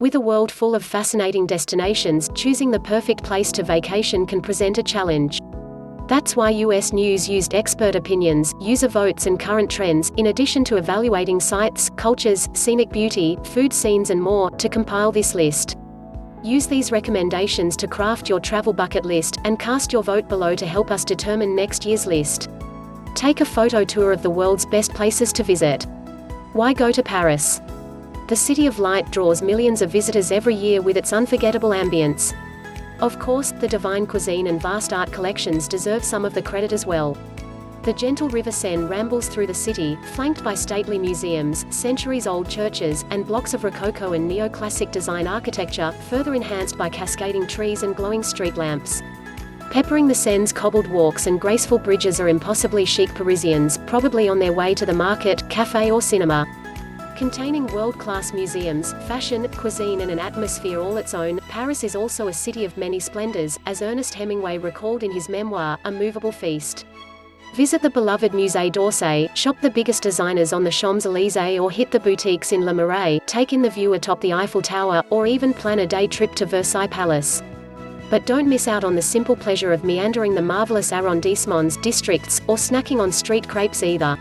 With a world full of fascinating destinations, choosing the perfect place to vacation can present a challenge. That's why US News used expert opinions, user votes and current trends, in addition to evaluating sites, cultures, scenic beauty, food scenes and more, to compile this list. Use these recommendations to craft your travel bucket list, and cast your vote below to help us determine next year's list. Take a photo tour of the world's best places to visit. Why go to Paris? The City of Light draws millions of visitors every year with its unforgettable ambience. Of course, the divine cuisine and vast art collections deserve some of the credit as well. The gentle River Seine rambles through the city, flanked by stately museums, centuries-old churches, and blocks of Rococo and neoclassic design architecture, further enhanced by cascading trees and glowing street lamps. Peppering the Seine's cobbled walks and graceful bridges are impossibly chic Parisians, probably on their way to the market, café or cinema. Containing world-class museums, fashion, cuisine and an atmosphere all its own, Paris is also a city of many splendors, as Ernest Hemingway recalled in his memoir, A Movable Feast. Visit the beloved Musée d'Orsay, shop the biggest designers on the Champs-Élysées or hit the boutiques in Le Marais, take in the view atop the Eiffel Tower, or even plan a day trip to Versailles Palace. But don't miss out on the simple pleasure of meandering the marvelous arrondissements, districts, or snacking on street crepes either.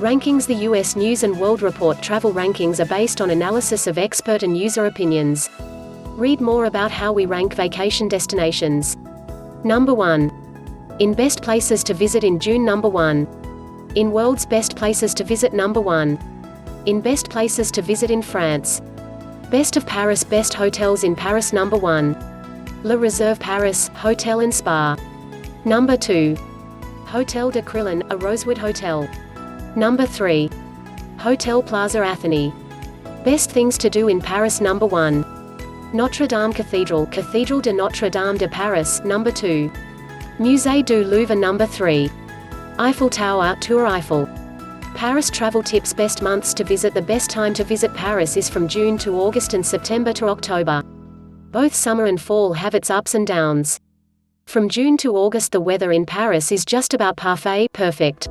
Rankings. The US News & World Report travel rankings are based on analysis of expert and user opinions. Read more about how we rank vacation destinations. Number 1. In Best Places to Visit in June. Number 1. In World's Best Places to Visit. Number 1. In Best Places to Visit in France. Best of Paris. Best Hotels in Paris. Number 1. Le Réserve Paris, Hotel and Spa. Number 2. Hotel de Crillon, a Rosewood hotel. Number 3. Hotel Plaza Athénée. Best things to do in Paris. Number 1. Notre Dame Cathedral, Cathedral de Notre Dame de Paris. Number 2. Musée du Louvre. Number 3. Eiffel Tower, Tour Eiffel. Paris travel tips. Best months to visit. The best time to visit Paris is from June to August and September to October. Both summer and fall have its ups and downs. From June to August the weather in Paris is just about parfait, perfect.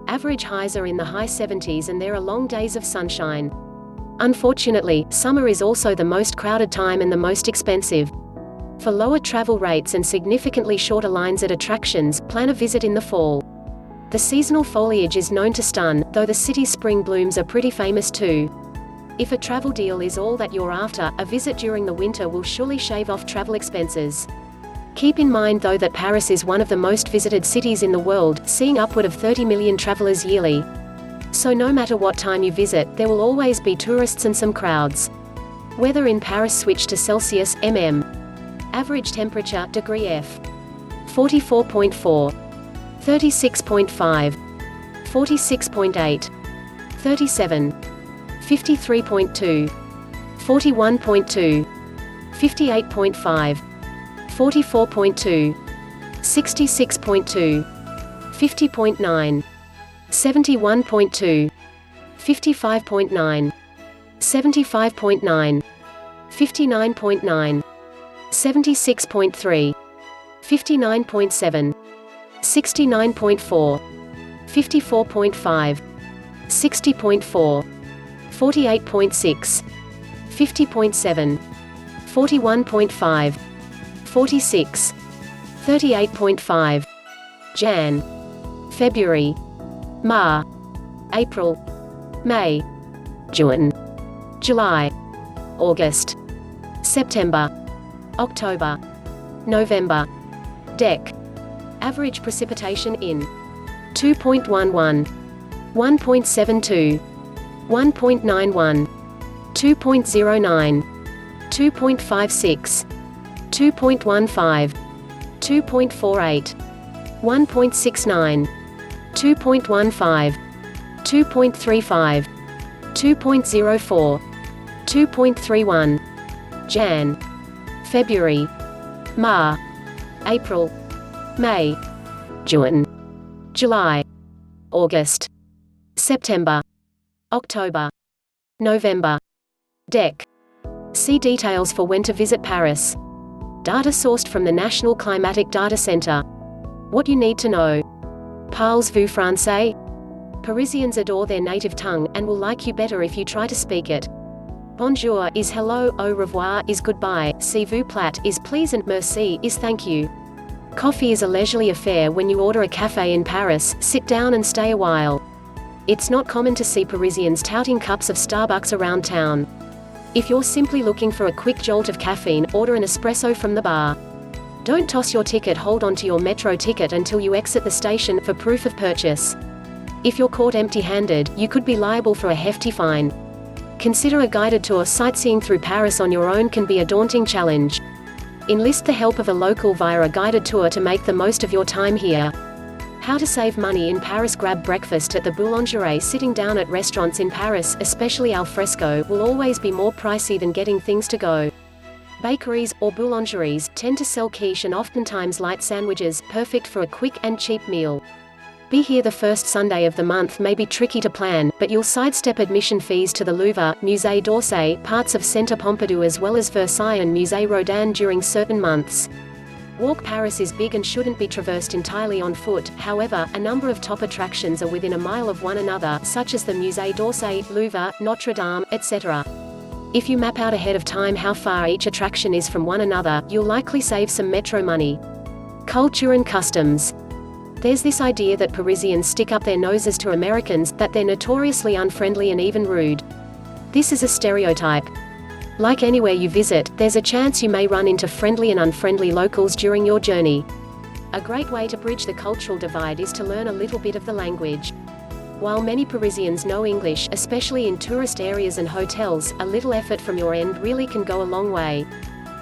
Average highs are in the high 70s and there are long days of sunshine. Unfortunately, summer is also the most crowded time and the most expensive. For lower travel rates and significantly shorter lines at attractions, plan a visit in the fall. The seasonal foliage is known to stun, though the city's spring blooms are pretty famous too. If a travel deal is all that you're after, a visit during the winter will surely shave off travel expenses. Keep in mind though that Paris is one of the most visited cities in the world, seeing upward of 30 million travelers yearly. So no matter what time you visit, there will always be tourists and some crowds. Weather in Paris. Switch to Celsius, mm. Average temperature, degree F. 44.4. 36.5. 46.8. 37. 53.2. 41.2. 58.5. 44.2. 66.2. 50.9. 71.2. 55.9. 75.9. 59.9. 76.3. 59.7. 69.4. 54.5. 60.4. 48.6. 50.7. 41.5. 46. 38.5. Jan. February. Mar. April. May. June. July. August. September. October. November. Dec. Average precipitation in 2.11. 1.72. 1.91. 2.09. 2.56. 2.15. 2.48. 1.69. 2.15. 2.35. 2.04. 2.31. Jan. February. Mar. April. May. June. July. August. September. October. November. Dec. See details for when to visit Paris. Data sourced from the National Climatic Data Center. What you need to know. Parlez-vous français? Parisians adore their native tongue, and will like you better if you try to speak it. Bonjour is hello, au revoir is goodbye, s'il vous plaît is please and merci is thank you. Coffee is a leisurely affair. When you order a café in Paris, sit down and stay a while. It's not common to see Parisians touting cups of Starbucks around town. If you're simply looking for a quick jolt of caffeine, order an espresso from the bar. Don't toss your ticket, hold onto your metro ticket until you exit the station for proof of purchase. If you're caught empty-handed, you could be liable for a hefty fine. Consider a guided tour. Sightseeing through Paris on your own can be a daunting challenge. Enlist the help of a local via a guided tour to make the most of your time here. How to save money in Paris. Grab breakfast at the boulangerie. Sitting down at restaurants in Paris, especially al fresco, will always be more pricey than getting things to go. Bakeries, or boulangeries, tend to sell quiche and oftentimes light sandwiches, perfect for a quick and cheap meal. Be here the first Sunday of the month may be tricky to plan, but you'll sidestep admission fees to the Louvre, Musée d'Orsay, parts of Centre Pompidou as well as Versailles and Musée Rodin during certain months. Walk. Paris is big and shouldn't be traversed entirely on foot. However, a number of top attractions are within a mile of one another, such as the Musée d'Orsay, Louvre, Notre Dame, etc. If you map out ahead of time how far each attraction is from one another, you'll likely save some metro money. Culture and customs. There's this idea that Parisians stick up their noses to Americans, that they're notoriously unfriendly and even rude. This is a stereotype. Like anywhere you visit, there's a chance you may run into friendly and unfriendly locals during your journey. A great way to bridge the cultural divide is to learn a little bit of the language. While many Parisians know English, especially in tourist areas and hotels, a little effort from your end really can go a long way.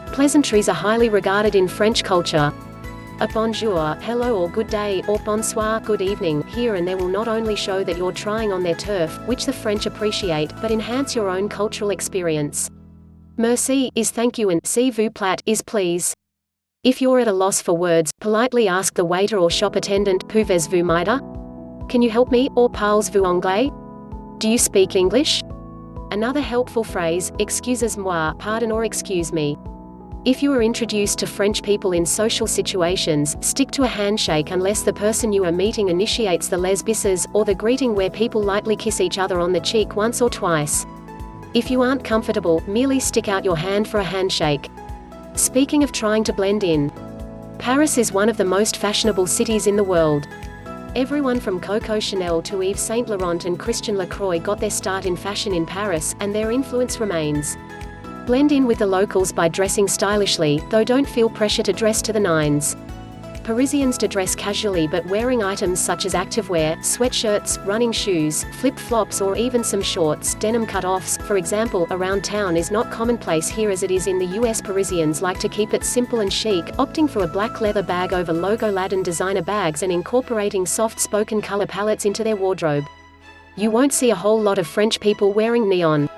Pleasantries are highly regarded in French culture. A bonjour, hello or good day, or bonsoir, good evening, here and there will not only show that you're trying on their turf, which the French appreciate, but enhance your own cultural experience. Merci is thank you and s'il vous plaît is please. If you're at a loss for words, politely ask the waiter or shop attendant, pouvez-vous m'aider? Can you help me, or parlez-vous anglais? Do you speak English? Another helpful phrase, excusez-moi, pardon or excuse me. If you are introduced to French people in social situations, stick to a handshake unless the person you are meeting initiates the les bises, or the greeting where people lightly kiss each other on the cheek once or twice. If you aren't comfortable, merely stick out your hand for a handshake. Speaking of trying to blend in, Paris is one of the most fashionable cities in the world. Everyone from Coco Chanel to Yves Saint Laurent and Christian Lacroix got their start in fashion in Paris, and their influence remains. Blend in with the locals by dressing stylishly, though don't feel pressure to dress to the nines. Parisians to dress casually but wearing items such as activewear, sweatshirts, running shoes, flip-flops or even some shorts, denim cut-offs, for example, around town is not commonplace here as it is in the US. Parisians like to keep it simple and chic, opting for a black leather bag over logo-laden designer bags and incorporating soft-spoken color palettes into their wardrobe. You won't see a whole lot of French people wearing neon.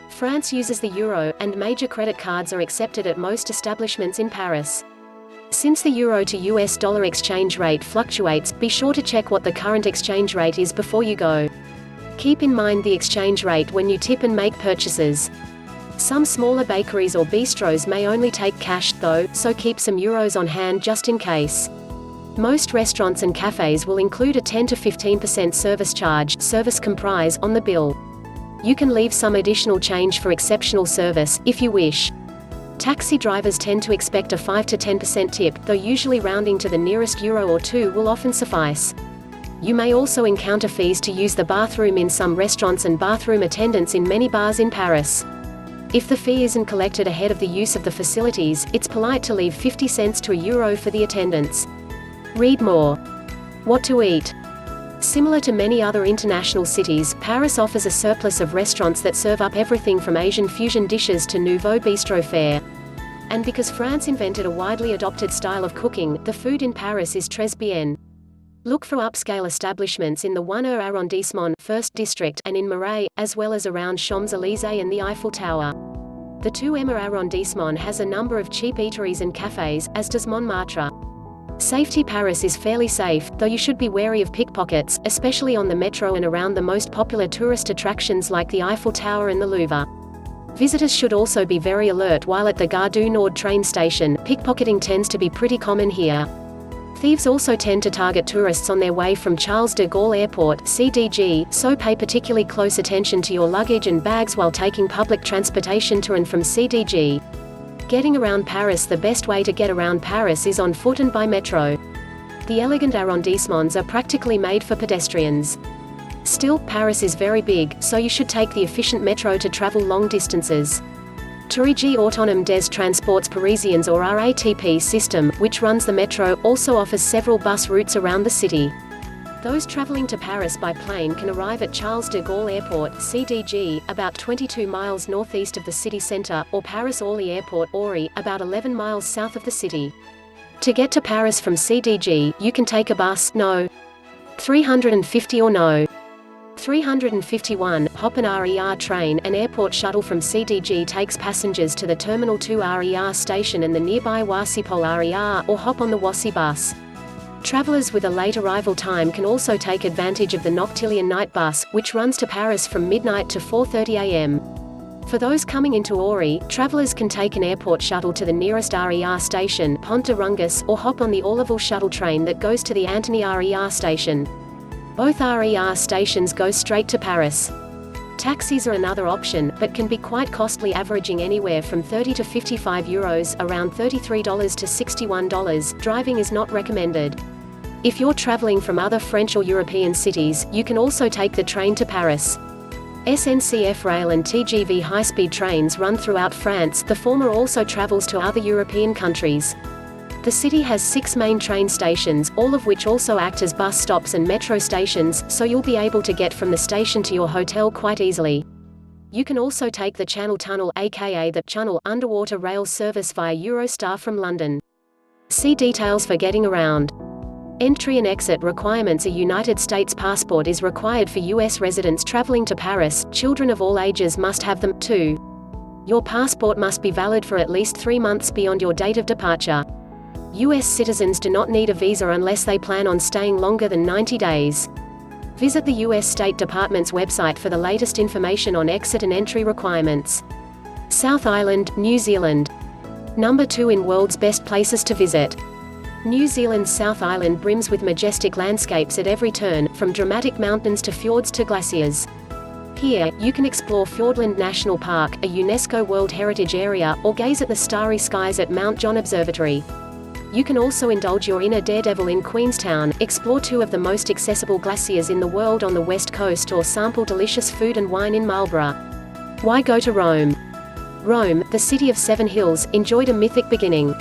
France uses the euro, and major credit cards are accepted at most establishments in Paris. Since the euro to US dollar exchange rate fluctuates, be sure to check what the current exchange rate is before you go. Keep in mind the exchange rate when you tip and make purchases. Some smaller bakeries or bistros may only take cash, though, so keep some euros on hand just in case. Most restaurants and cafes will include a 10 to 15% service charge, service comprise, on the bill. You can leave some additional change for exceptional service, if you wish. Taxi drivers tend to expect a 5 to 10% tip, though usually rounding to the nearest euro or two will often suffice. You may also encounter fees to use the bathroom in some restaurants and bathroom attendants in many bars in Paris. If the fee isn't collected ahead of the use of the facilities, it's polite to leave 50 cents to €1 for the attendants. Read more. What to eat. Similar to many other international cities, Paris offers a surplus of restaurants that serve up everything from Asian fusion dishes to nouveau bistro fare. And because France invented a widely adopted style of cooking, the food in Paris is très bien. Look for upscale establishments in the 1er arrondissement, 1st district, and in Marais, as well as around Champs-Élysées and the Eiffel Tower. The 2e arrondissement has a number of cheap eateries and cafes, as does Montmartre. Safety. Paris is fairly safe, though you should be wary of pickpockets, especially on the metro and around the most popular tourist attractions like the Eiffel Tower and the Louvre. Visitors should also be very alert while at the Gare du Nord train station. Pickpocketing tends to be pretty common here. Thieves also tend to target tourists on their way from Charles de Gaulle Airport (CDG), so pay particularly close attention to your luggage and bags while taking public transportation to and from CDG. Getting around Paris. The best way to get around Paris is on foot and by metro. The elegant arrondissements are practically made for pedestrians. Still, Paris is very big, so you should take the efficient metro to travel long distances. Régie Autonome des Transports Parisiens or RATP system, which runs the metro, also offers several bus routes around the city. Those traveling to Paris by plane can arrive at Charles de Gaulle Airport (CDG), about 22 miles northeast of the city center, or Paris-Orly Airport (ORly), about 11 miles south of the city. To get to Paris from CDG, you can take a bus, No. 350 or No. 351, hop an RER train. An airport shuttle from CDG takes passengers to the Terminal 2 RER station and the nearby Ouassipol RER, or hop on the Ouassy bus. Travelers with a late arrival time can also take advantage of the Noctilien night bus, which runs to Paris from midnight to 4:30 am. For those coming into Orly, travelers can take an airport shuttle to the nearest RER station, Pont de Rungus, or hop on the Orleval shuttle train that goes to the Antony RER station. Both RER stations go straight to Paris. Taxis are another option, but can be quite costly, averaging anywhere from €30 to €55, around $33 to $61. Driving is not recommended. If you're traveling from other French or European cities, you can also take the train to Paris. SNCF Rail and TGV high-speed trains run throughout France. The former also travels to other European countries. The city has 6 main train stations, all of which also act as bus stops and metro stations, so you'll be able to get from the station to your hotel quite easily. You can also take the Channel Tunnel, aka the Channel, underwater rail service via Eurostar from London. See details for getting around. Entry and exit requirements. A United States passport is required for U.S. residents traveling to Paris. Children of all ages must have them, too. Your passport must be valid for at least 3 months beyond your date of departure. U.S. citizens do not need a visa unless they plan on staying longer than 90 days. Visit the U.S. State Department's website for the latest information on exit and entry requirements. South Island, New Zealand. Number 2 in world's best places to visit. New Zealand's South Island brims with majestic landscapes at every turn, from dramatic mountains to fjords to glaciers. Here, you can explore Fiordland National Park, a UNESCO World Heritage Area, or gaze at the starry skies at Mount John Observatory. You can also indulge your inner daredevil in Queenstown, explore 2 of the most accessible glaciers in the world on the west coast, or sample delicious food and wine in Marlborough. Why go to Rome? Rome, the city of 7 hills, enjoyed a mythic beginning.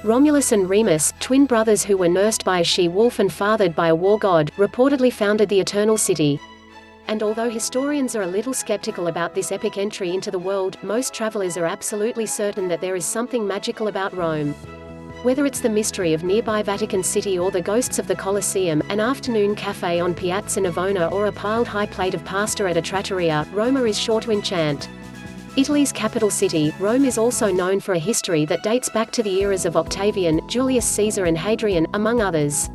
Romulus and Remus, twin brothers who were nursed by a she-wolf and fathered by a war god, reportedly founded the Eternal City. And although historians are a little skeptical about this epic entry into the world, most travelers are absolutely certain that there is something magical about Rome. Whether it's the mystery of nearby Vatican City or the ghosts of the Colosseum, an afternoon cafe on Piazza Navona, or a piled high plate of pasta at a trattoria, Roma is sure to enchant. Italy's capital city, Rome is also known for a history that dates back to the eras of Octavian, Julius Caesar and Hadrian, among others.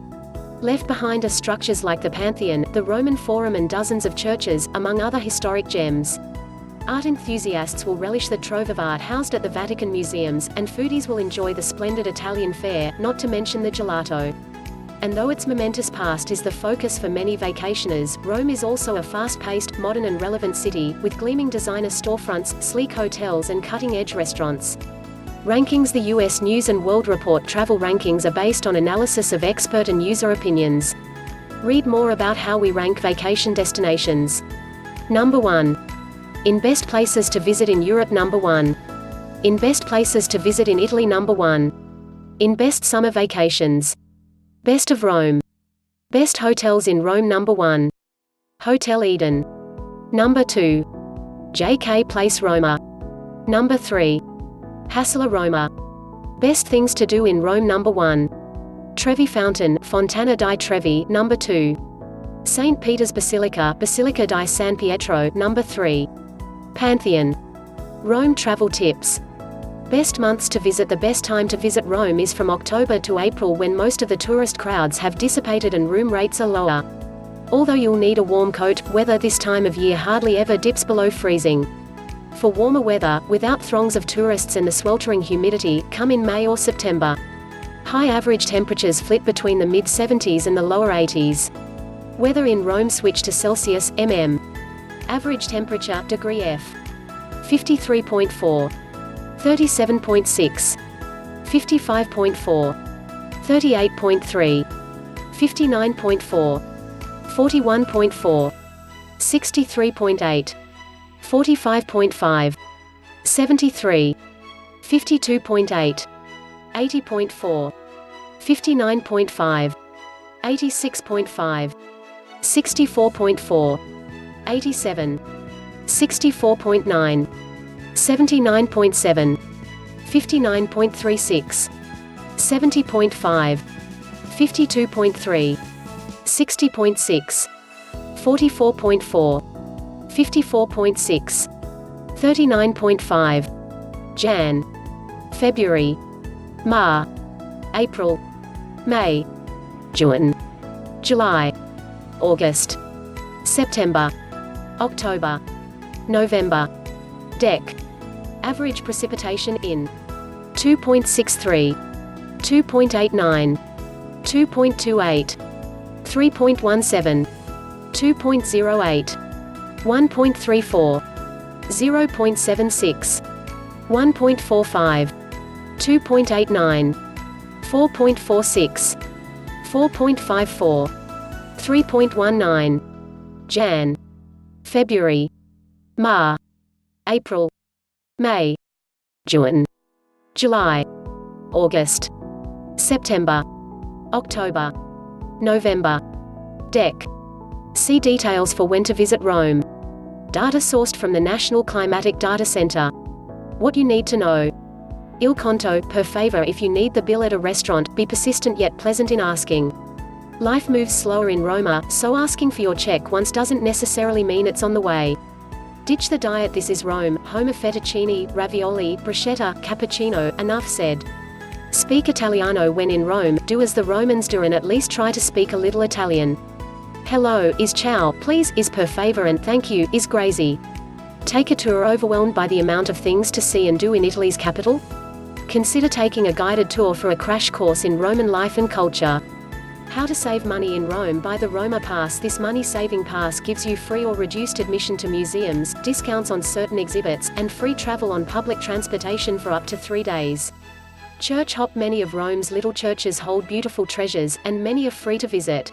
Left behind are structures like the Pantheon, the Roman Forum and dozens of churches, among other historic gems. Art enthusiasts will relish the trove of art housed at the Vatican museums, and foodies will enjoy the splendid Italian fare, not to mention the gelato. And though its momentous past is the focus for many vacationers, Rome is also a fast-paced, modern and relevant city, with gleaming designer storefronts, sleek hotels and cutting-edge restaurants. Rankings. The U.S. News & World Report travel rankings are based on analysis of expert and user opinions. Read more about how we rank vacation destinations. Number 1. In best places to visit in Europe. Number 1. In best places to visit in Italy. Number 1. In best summer vacations. Best of Rome. Best hotels in Rome. Number 1. Hotel Eden. Number 2. JK Place Roma. Number 3. Hassela Roma. Best things to do in Rome. Number 1. Trevi Fountain, Fontana di Trevi. Number 2. St. Peter's Basilica, Basilica di San Pietro. Number 3. Pantheon. Rome travel tips. Best months to visit. The best time to visit Rome is from October to April, when most of the tourist crowds have dissipated and room rates are lower. Although you'll need a warm coat, weather this time of year hardly ever dips below freezing. For warmer weather, without throngs of tourists and the sweltering humidity, come in May or September. High average temperatures flit between the mid-70s and the lower 80s. Weather in Rome switch to Celsius, mm. Average temperature, degree F. 53.4. 37.6. 55.4. 38.3. 59.4. 41.4. 63.8. 45.5. 73. 52.8. 80.4. 59.5. 86.5. 64.4. 87. 64.9. 79.7. 59.36. 70.5. 52.3. 60.6. 44.4. 54.6. 39.5. Jan. February. Mar. April. May. June. July. August. September. October. November. Dec. Average precipitation in 2.63. 2.89. 2.28. 3.17. 2.08. 1.34. 0.76. 1.45. 2.89. 4.46. 4.54. 3.19. Jan. February. Mar. April. May. June. July. August. September. October. November. Dec. See details for when to visit Rome. Data sourced from the National Climatic Data Center. What you need to know. Il conto, per favor. If you need the bill at a restaurant, be persistent yet pleasant in asking. Life moves slower in Roma, so asking for your check once doesn't necessarily mean it's on the way. Ditch the diet. This is Rome, home of fettuccine, ravioli, bruschetta, cappuccino. Enough said. Speak Italiano when in Rome, do as the Romans do and at least try to speak a little Italian. Hello is ciao, please is per favor, and thank you is grazie. Take a tour. Overwhelmed by the amount of things to see and do in Italy's capital? Consider taking a guided tour for a crash course in Roman life and culture. How to save money in Rome. Buy the Roma Pass. This money-saving pass gives you free or reduced admission to museums, discounts on certain exhibits, and free travel on public transportation for up to 3 days. Church hop. Many of Rome's little churches hold beautiful treasures, and many are free to visit.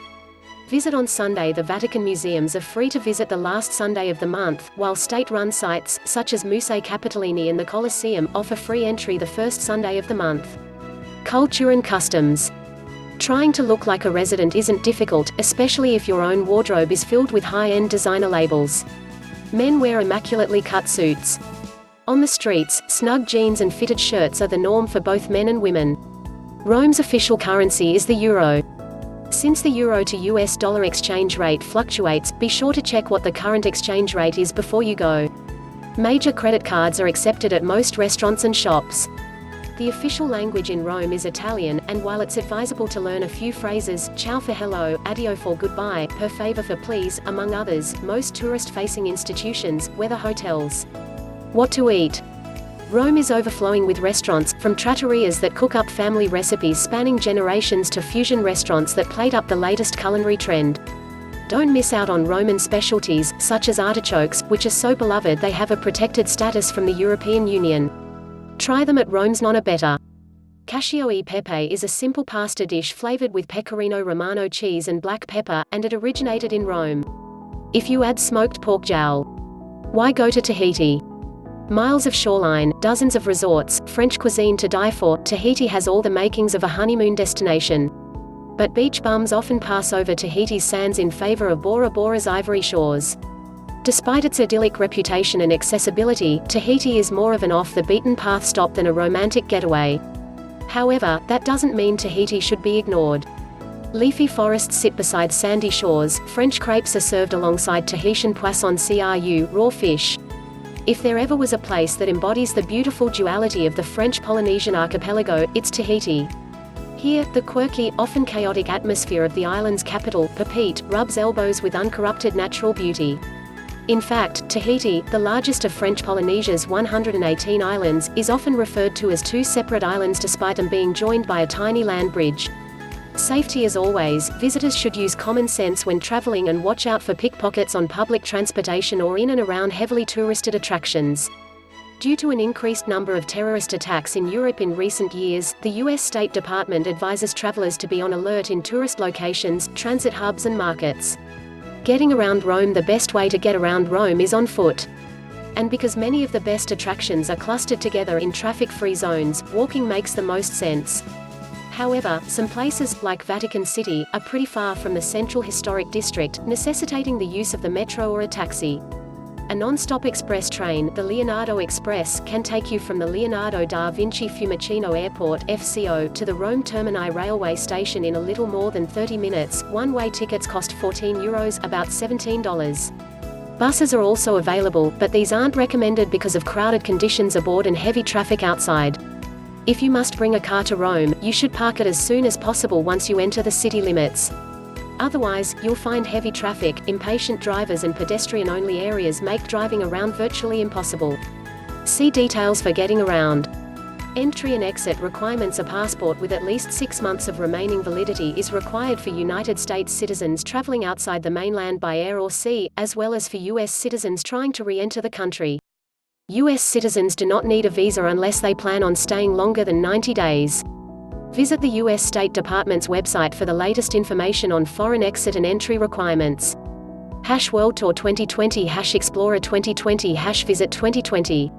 Visit on Sunday. The Vatican museums are free to visit the last Sunday of the month, while state-run sites, such as Musei Capitolini and the Colosseum, offer free entry the first Sunday of the month. Culture and customs. Trying to look like a resident isn't difficult, especially if your own wardrobe is filled with high-end designer labels. Men wear immaculately cut suits. On the streets, snug jeans and fitted shirts are the norm for both men and women. Rome's official currency is the euro. Since the euro to US dollar exchange rate fluctuates, be sure to check what the current exchange rate is before you go. Major credit cards are accepted at most restaurants and shops. The official language in Rome is Italian, and while it's advisable to learn a few phrases, ciao for hello, addio for goodbye, per favor for please, among others, most tourist-facing institutions, whether hotels. What to eat. Rome is overflowing with restaurants, from trattorias that cook up family recipes spanning generations to fusion restaurants that plate up the latest culinary trend. Don't miss out on Roman specialties, such as artichokes, which are so beloved they have a protected status from the European Union. Try them at Rome's Nonna Betta. Cacio e pepe is a simple pasta dish flavored with pecorino romano cheese and black pepper, and it originated in Rome. If you add smoked pork jowl. Why go to Tahiti? Miles of shoreline, dozens of resorts, French cuisine to die for. Tahiti has all the makings of a honeymoon destination. But beach bums often pass over Tahiti's sands in favor of Bora Bora's ivory shores. Despite its idyllic reputation and accessibility, Tahiti is more of an off-the-beaten-path stop than a romantic getaway. However, that doesn't mean Tahiti should be ignored. Leafy forests sit beside sandy shores, French crepes are served alongside Tahitian poisson cru, raw fish. If there ever was a place that embodies the beautiful duality of the French-Polynesian archipelago, it's Tahiti. Here, the quirky, often chaotic atmosphere of the island's capital, Papeete, rubs elbows with uncorrupted natural beauty. In fact, Tahiti, the largest of French Polynesia's 118 islands, is often referred to as two separate islands despite them being joined by a tiny land bridge. Safety as always, visitors should use common sense when traveling and watch out for pickpockets on public transportation or in and around heavily touristed attractions. Due to an increased number of terrorist attacks in Europe in recent years, the U.S. State Department advises travelers to be on alert in tourist locations, transit hubs and markets. Getting around Rome. The best way to get around Rome is on foot. And because many of the best attractions are clustered together in traffic-free zones, walking makes the most sense. However, some places, like Vatican City, are pretty far from the central historic district, necessitating the use of the metro or a taxi. A non-stop express train, the Leonardo Express, can take you from the Leonardo da Vinci Fiumicino Airport (FCO) to the Rome Termini railway station in a little more than 30 minutes. One-way tickets cost €14, about $17. Buses are also available, but these aren't recommended because of crowded conditions aboard and heavy traffic outside. If you must bring a car to Rome, you should park it as soon as possible once you enter the city limits. Otherwise, you'll find heavy traffic, impatient drivers and pedestrian-only areas make driving around virtually impossible. See details for getting around. Entry and exit requirements. A passport with at least 6 months of remaining validity is required for United States citizens traveling outside the mainland by air or sea, as well as for U.S. citizens trying to re-enter the country. U.S. citizens do not need a visa unless they plan on staying longer than 90 days. Visit the U.S. State Department's website for the latest information on foreign exit and entry requirements. #World Tour 2020 #Explorer 2020 #Visit 2020